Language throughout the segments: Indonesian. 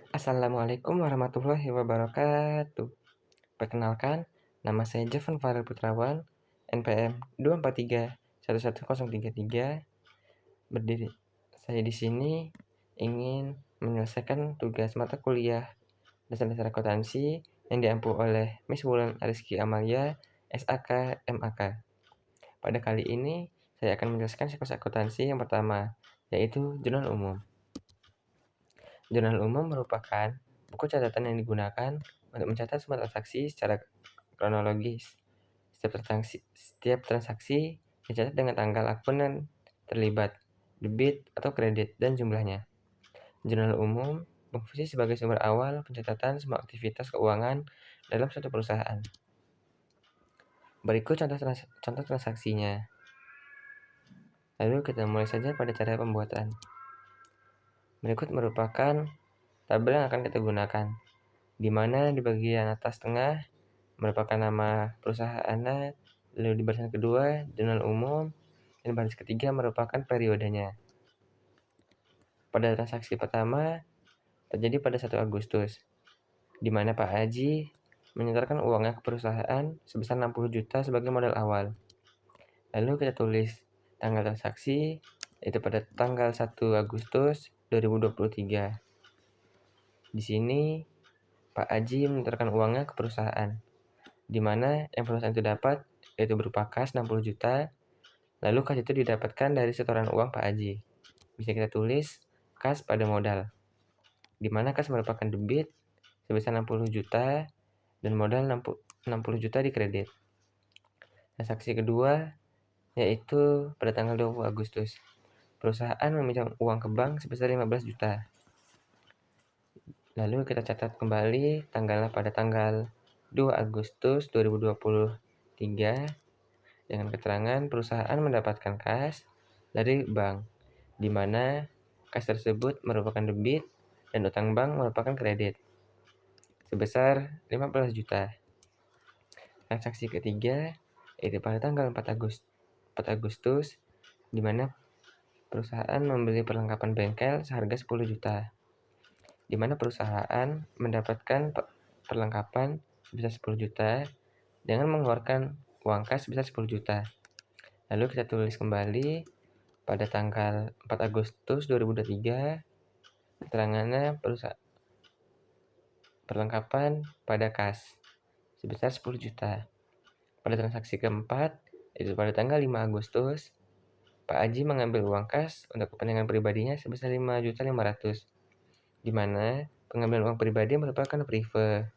Assalamualaikum warahmatullahi wabarakatuh. Perkenalkan, nama saya Jovan Farel Putrawan, NPM 243111033. Berdiri. Saya di sini ingin menyelesaikan tugas mata kuliah dasar-dasar akuntansi yang diampu oleh Miss Wulan Ariski Amalia, SAK, MAK. Pada kali ini, saya akan menjelaskan siklus akuntansi yang pertama, yaitu jurnal umum. Jurnal umum merupakan buku catatan yang digunakan untuk mencatat semua transaksi secara kronologis. Setiap transaksi dicatat dengan tanggal akun yang terlibat, debit atau kredit, dan jumlahnya. Jurnal umum berfungsi sebagai sumber awal pencatatan semua aktivitas keuangan dalam suatu perusahaan. Berikut contoh transaksinya. Lalu kita mulai saja pada cara pembuatan. Berikut merupakan tabel yang akan kita gunakan, di mana di bagian atas tengah merupakan nama perusahaannya, lalu di barisan kedua jurnal umum, dan baris ketiga merupakan periodenya. Pada transaksi pertama terjadi pada 1 Agustus, di mana Pak Haji menyetorkan uangnya ke perusahaan sebesar 60 juta sebagai modal awal. Lalu kita tulis tanggal transaksi, yaitu pada tanggal 1 Agustus 2023. Di sini Pak Haji menyetorkan uangnya ke perusahaan, di mana yang perusahaan itu dapat yaitu berupa kas 60 juta, lalu kas itu didapatkan dari setoran uang Pak Haji. Bisa kita tulis kas pada modal, di mana kas merupakan debit sebesar 60 juta dan modal 60 juta di kredit. Transaksi kedua yaitu pada tanggal 20 Agustus. Perusahaan meminjam uang ke bank sebesar 15 juta. Lalu kita catat kembali tanggalnya pada tanggal 2 Agustus 2023 dengan keterangan perusahaan mendapatkan kas dari bank, di mana kas tersebut merupakan debit dan utang bank merupakan kredit sebesar 15 juta. Transaksi ketiga yaitu pada tanggal 4 Agustus, di mana perusahaan membeli perlengkapan bengkel seharga 10 juta, di mana perusahaan mendapatkan perlengkapan sebesar 10 juta dengan mengeluarkan uang kas sebesar 10 juta. Lalu kita tulis kembali pada tanggal 4 Agustus 2023, keterangannya perlengkapan pada kas sebesar 10 juta. Pada transaksi keempat, yaitu pada tanggal 5 Agustus, Pak Haji mengambil uang kas untuk kepentingan pribadinya sebesar 5.500.000, di mana pengambilan uang pribadi merupakan prive.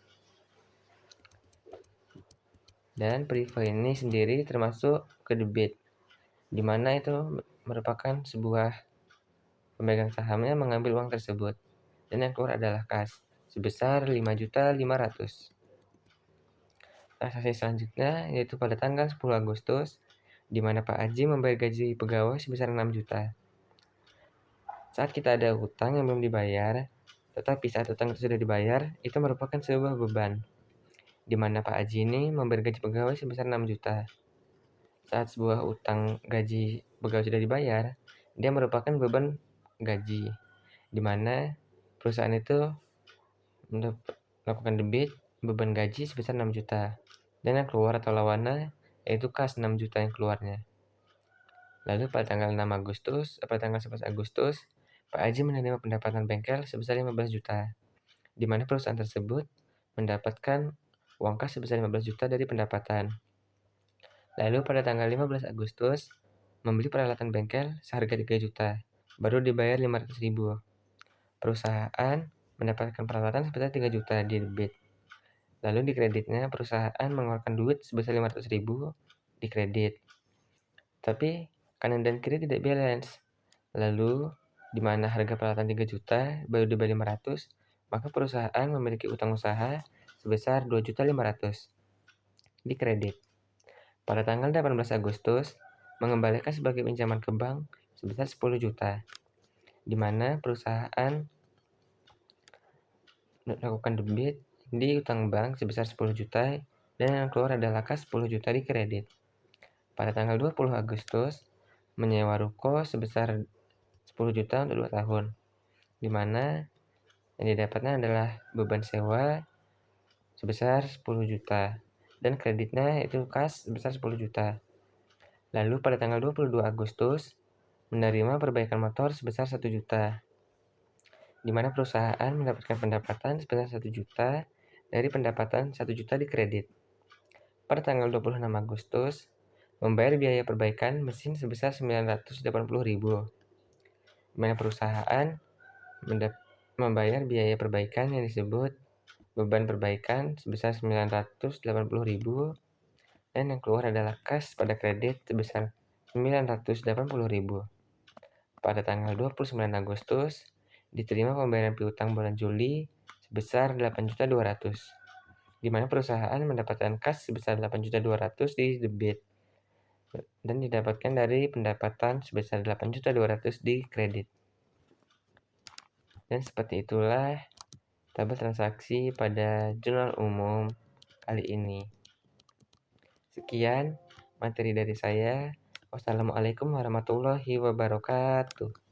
Dan prive ini sendiri termasuk ke debit, di mana itu merupakan sebuah pemegang sahamnya mengambil uang tersebut, dan yang keluar adalah kas sebesar 5.500.000. Transaksi selanjutnya yaitu pada tanggal 10 Agustus, di mana Pak Haji membayar gaji pegawai sebesar 6 juta. Saat kita ada hutang yang belum dibayar, tetapi saat hutang itu sudah dibayar, itu merupakan sebuah beban, di mana Pak Haji ini membayar gaji pegawai sebesar 6 juta. Saat sebuah utang gaji pegawai sudah dibayar, dia merupakan beban gaji, di mana perusahaan itu melakukan debit beban gaji sebesar 6 juta, dan yang keluar atau lawannya yaitu kas 6 juta yang keluarnya. Lalu pada tanggal 6 Agustus, pada tanggal 11 Agustus, Pak Haji menerima pendapatan bengkel sebesar 15 juta, di mana perusahaan tersebut mendapatkan uang kas sebesar 15 juta dari pendapatan. Lalu pada tanggal 15 Agustus, membeli peralatan bengkel seharga 3 juta, baru dibayar 500.000. Perusahaan mendapatkan peralatan sebesar 3 juta di debit. Lalu di kreditnya perusahaan mengeluarkan duit sebesar 500.000 di kredit. Tapi kanan dan kiri tidak balance. Lalu di mana harga peralatan 3 juta baru dibayar 500, maka perusahaan memiliki utang usaha sebesar 2.500.000 di kredit. Pada tanggal 18 Agustus, mengembalikan sebagai pinjaman ke bank sebesar 10 juta, di mana perusahaan melakukan debit di utang bank sebesar 10 juta dan yang keluar adalah kas 10 juta di kredit. Pada tanggal 20 Agustus, menyewa ruko sebesar 10 juta untuk 2 tahun, di mana Yang didapatnya adalah beban sewa sebesar 10 juta dan kreditnya itu kas sebesar 10 juta. Lalu pada tanggal 22 Agustus menerima perbaikan motor sebesar 1 juta, di mana perusahaan mendapatkan pendapatan sebesar 1 juta dari pendapatan 1 juta di kredit. Pada tanggal 26 Agustus membayar biaya perbaikan mesin sebesar 980.000, di mana perusahaan membayar biaya perbaikan yang disebut beban perbaikan sebesar 980.000 dan yang keluar adalah kas pada kredit sebesar 980.000. Pada tanggal 29 Agustus diterima pembayaran piutang bulan Juli sebesar 8.200.000, di mana perusahaan mendapatkan kas sebesar 8.200.000 di debit dan didapatkan dari pendapatan sebesar 8.200.000 di kredit. Dan seperti itulah tabel transaksi pada jurnal umum kali ini. Sekian materi dari saya. Wassalamualaikum warahmatullahi wabarakatuh.